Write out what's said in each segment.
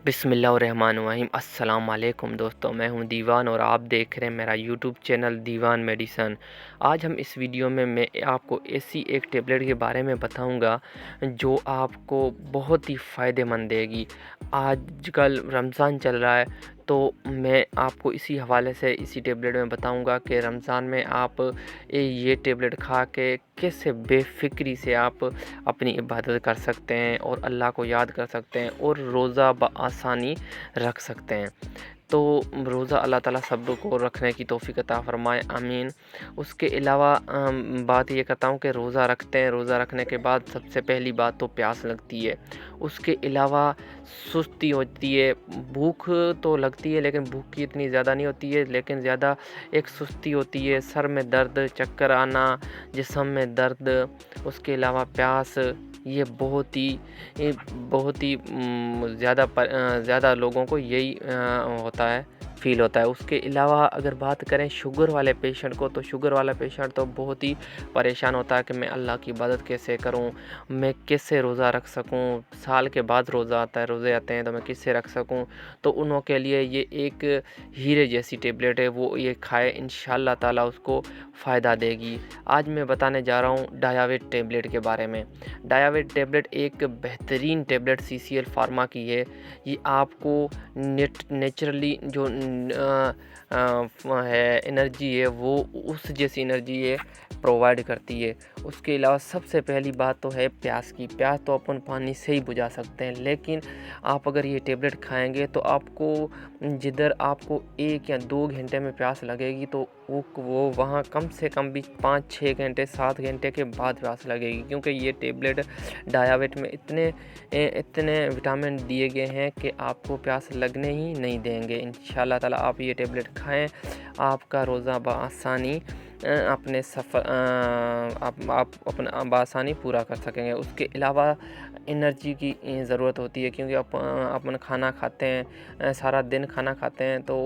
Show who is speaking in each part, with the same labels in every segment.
Speaker 1: बिस्मिल्लाहिर्रहमानिर्रहीम। अस्सलाम वालेकुम दोस्तों, मैं हूं दीवान और आप देख रहे हैं मेरा यूट्यूब चैनल दीवान मेडिसन। आज हम इस वीडियो में मैं आपको ऐसी एक टेबलेट के बारे में बताऊंगा जो आपको बहुत ही फ़ायदेमंद देगी। आजकल रमज़ान चल रहा है तो मैं आपको इसी हवाले से इसी टेबलेट में बताऊंगा कि रमज़ान में आप ये टेबलेट खा के कैसे बेफ़िक्री से आप अपनी इबादत कर सकते हैं और अल्लाह को याद कर सकते हैं और रोज़ा बआसानी रख सकते हैं। तो रोज़ा अल्लाह ताला सब को रखने की तौफ़ीक अता फ़रमाए, आमीन। उसके अलावा बात ये करता हूँ कि रोज़ा रखते हैं, रोज़ा रखने के बाद सबसे पहली बात तो प्यास लगती है। उसके अलावा सुस्ती होती है, भूख तो लगती है लेकिन भूख की इतनी ज़्यादा नहीं होती है, लेकिन ज़्यादा एक सुस्ती होती है, सर में दर्द, चक्कर आना, जिस्म में दर्द। उसके अलावा प्यास, ये बहुत ही ज़्यादा लोगों को यही होता है, फ़ील होता है। उसके अलावा अगर बात करें शुगर वाले पेशेंट को, तो शुगर वाला पेशेंट तो बहुत ही परेशान होता है कि मैं अल्लाह की इबादत कैसे करूं, मैं कैसे रोज़ा रख सकूं, साल के बाद रोज़ा आता है, रोज़े आते हैं तो मैं कैसे रख सकूं। तो उनों के लिए ये एक हीरे जैसी टेबलेट है, वो ये खाए, इंशाअल्लाह ताला उसको फ़ायदा देगी। आज मैं बताने जा रहा हूँ डायावेट टेबलेट के बारे में। डायावेट टेबलेट एक बेहतरीन टेबलेट सीसीएल फार्मा की है। ये आपको नेचुरली जो है एनर्जी है, वो उस जैसी एनर्जी है प्रोवाइड करती है। उसके अलावा सबसे पहली बात तो है प्यास की। प्यास तो अपन पानी से ही बुझा सकते हैं, लेकिन आप अगर ये टेबलेट खाएंगे तो आपको जिधर आपको 1 या 2 घंटे में प्यास लगेगी, तो वो वहाँ कम से कम भी 5-6 घंटे 7 घंटे के बाद प्यास लगेगी, क्योंकि ये टेबलेट डायावेट में इतने विटामिन दिए गए हैं कि आपको प्यास लगने ही नहीं देंगे। इंशाल्लाह ताला आप ये टेबलेट खाएं, आपका रोज़ा बआसानी अपने सफ़र आप अपना बआसानी पूरा कर सकेंगे। उसके अलावा एनर्जी की ज़रूरत होती है, क्योंकि अपन खाना खाते हैं, सारा दिन खाना खाते हैं, तो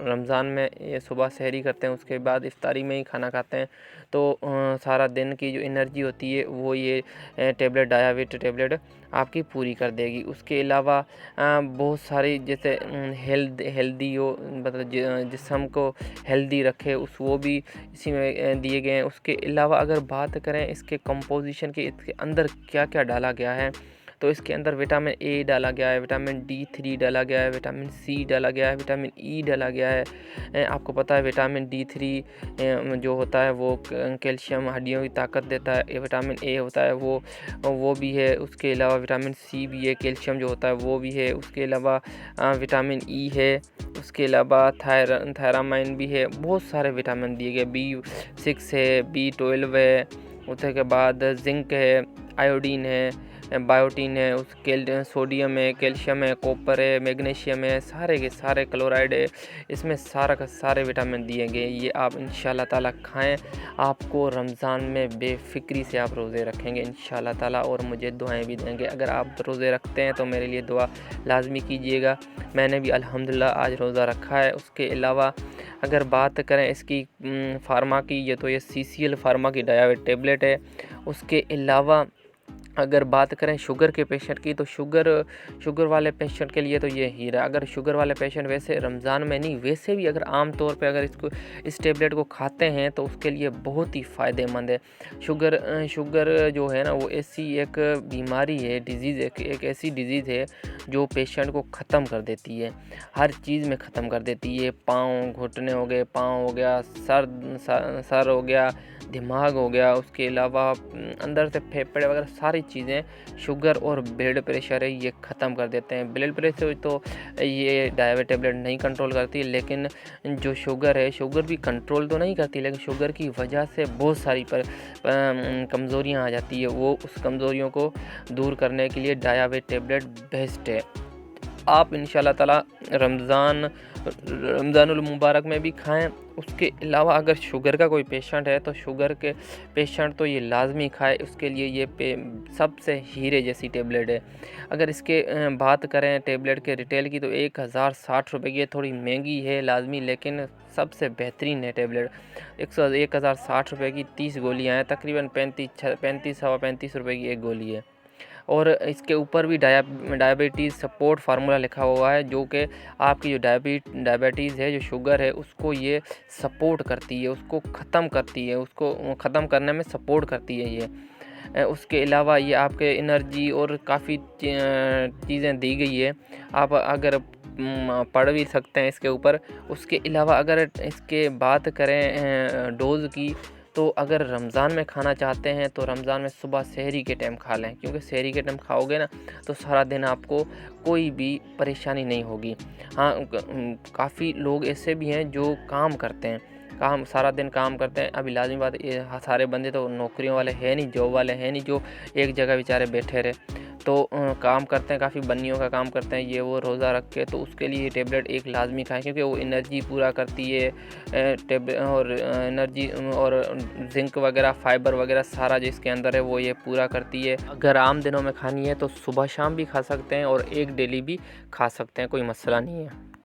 Speaker 1: रमज़ान में ये सुबह सहरी करते हैं, उसके बाद इफ्तारी में ही खाना खाते हैं, तो सारा दिन की जो एनर्जी होती है वो ये टेबलेट डायावेट टेबलेट आपकी पूरी कर देगी। उसके अलावा बहुत सारी जैसे हेल्दी हो, मतलब जिस्म को हेल्दी रखे, वो भी इसी में दिए गए हैं। उसके अलावा अगर बात करें इसके कंपोजिशन के, इसके अंदर क्या क्या डाला गया है, तो इसके अंदर विटामिन ए डाला गया है, विटामिन D3 डाला गया है, विटामिन सी डाला गया है, विटामिन ई डाला गया है। आपको पता है विटामिन D3 जो होता है वो कैल्शियम, हड्डियों की ताकत देता है। विटामिन ए होता है वो भी है। उसके अलावा विटामिन सी भी है, कैल्शियम जो होता है वो भी है। उसके अलावा विटामिन ई है। उसके अलावा थायरामाइन भी है। बहुत सारे विटामिन दिए गए, B6 है, B12 है, उसके बाद जिंक है, आयोडीन है, बायोटीन है, सोडियम है, कैल्शियम है, कॉपर है, मैग्नीशियम है, सारे के सारे, क्लोराइड है। इसमें सारा का सारे विटामिन दिए गए। ये आप इंशाल्लाह ताला खाएं, आपको रमज़ान में बेफ़िक्री से आप रोज़े रखेंगे इंशाल्लाह ताला, और मुझे दुआएं भी देंगे। अगर आप रोज़े रखते हैं तो मेरे लिए दुआ लाजमी कीजिएगा। मैंने भी अल्हम्दुलिल्लाह आज रोज़ा रखा है। उसके अलावा अगर बात करें इसकी फार्मा की, ये तो ये सीसीएल फार्मा की डायावेट टेबलेट है। उसके अलावा अगर बात करें शुगर के पेशेंट की, तो शुगर वाले पेशेंट के लिए तो ये हीरा। अगर शुगर वाले पेशेंट वैसे रमज़ान में नहीं, वैसे भी अगर आम तौर पे अगर इस टेबलेट को खाते हैं तो उसके लिए बहुत ही फ़ायदेमंद है। शुगर जो है ना, वो ऐसी एक बीमारी है, डिज़ीज़ एक ऐसी डिज़ीज़ है जो पेशेंट को ख़त्म कर देती है, हर चीज़ में ख़त्म कर देती है। पाँव, घुटने हो गए, पाँव हो गया, सर हो गया, दिमाग हो गया। उसके अलावा अंदर से फेफड़े वगैरह सारी चीज़ें, शुगर और ब्लड प्रेशर है, ये ख़त्म कर देते हैं। ब्लड प्रेशर तो ये डायावेट टेबलेट नहीं कंट्रोल करती, लेकिन जो शुगर है, शुगर भी कंट्रोल तो नहीं करती, लेकिन शुगर की वजह से बहुत सारी कमज़ोरियाँ आ जाती है। वो उस कमज़ोरियों को दूर करने के लिए डायावेट टेबलेट बेस्ट है। आप इंशाल्लाह ताला रमज़ानुल मुबारक में भी खाएं। उसके अलावा अगर शुगर का कोई पेशेंट है, तो शुगर के पेशेंट तो ये लाजमी खाए, उसके लिए ये सबसे हीरे जैसी टेबलेट है। अगर इसके बात करें टेबलेट के रिटेल की, तो 1060 रुपये की है, थोड़ी महंगी है लाजमी, लेकिन सबसे बेहतरीन है टेबलेट। 1060 रुपये की 30 गोलियाँ हैं, तकरीबन 35 सवा 35 रुपये की एक गोली है। और इसके ऊपर भी डायबिटीज़ सपोर्ट फार्मूला लिखा हुआ है, जो कि आपकी जो डायबिटीज़ है, जो शुगर है, उसको ये सपोर्ट करती है, उसको ख़त्म करती है, उसको ख़त्म करने में सपोर्ट करती है ये। उसके अलावा ये आपके एनर्जी और काफ़ी चीज़ें दी गई है, आप अगर पढ़ भी सकते हैं इसके ऊपर। उसके अलावा अगर इसके बात करें डोज़ की, तो अगर रमज़ान में खाना चाहते हैं तो रमज़ान में सुबह सहरी के टाइम खा लें, क्योंकि सहरी के टाइम खाओगे ना तो सारा दिन आपको कोई भी परेशानी नहीं होगी। हाँ, काफ़ी लोग ऐसे भी हैं जो काम करते हैं, सारा दिन काम करते हैं। अभी लाज़मी बात ये सारे बंदे तो नौकरियों वाले हैं नहीं, जॉब वाले हैं नहीं, जो एक जगह बेचारे बैठे रहे। तो काम करते हैं, काफ़ी बन्नियों का काम करते हैं ये वो रोज़ा रख के, तो उसके लिए ये टेबलेट एक लाज़मी खाएँ, क्योंकि वो एनर्जी पूरा करती है। और एनर्जी और ज़िंक वगैरह, फाइबर वगैरह सारा जो इसके अंदर है वो ये पूरा करती है। अगर आम दिनों में खानी है तो सुबह शाम भी खा सकते हैं और एक डेली भी खा सकते हैं, कोई मसला नहीं है।